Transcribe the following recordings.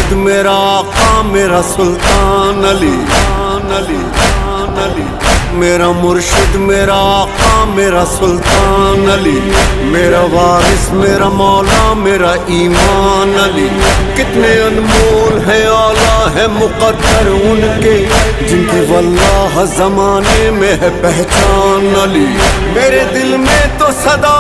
मुर्शिद मेरा आका मेरा सुल्तान अली, अली, अली, मेरा मुर्शिद मेरा आका मेरा सुल्तान अली, मेरा वारिस मेरा मौला मेरा ईमान अली। कितने अनमोल है आला है मुक़द्दर उनके, जिनकी वल्लाह ज़माने में है पहचान अली। मेरे दिल में तो सदा,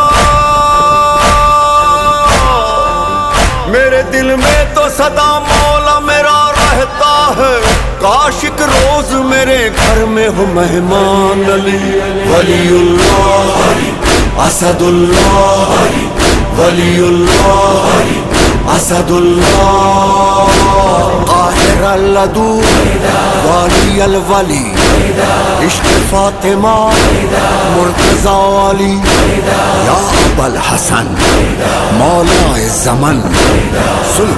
मेरे दिल में तो सदा मौला मेरा रहता है, काशिक रोज मेरे घर में हो मेहमान अली। वलीउल्लाह असदुल्लाह, वलीउल्लाह असदुल्लाह, काहिर अल्लदू वाली अलवली, इश्क फातिमा मुर्तज़ा वाली, या अबुल हसन मौला ज़मन सुन।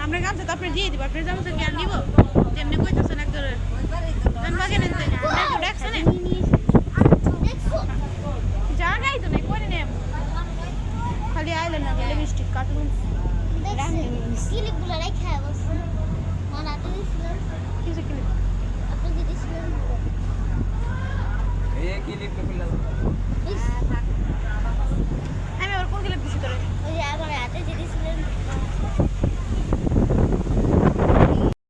আমরা গামছা তো আপনি দিয়ে দিব, আপনি গামছা কি আর নিব? যেমনি কইতেছেন একদম ডাকছেন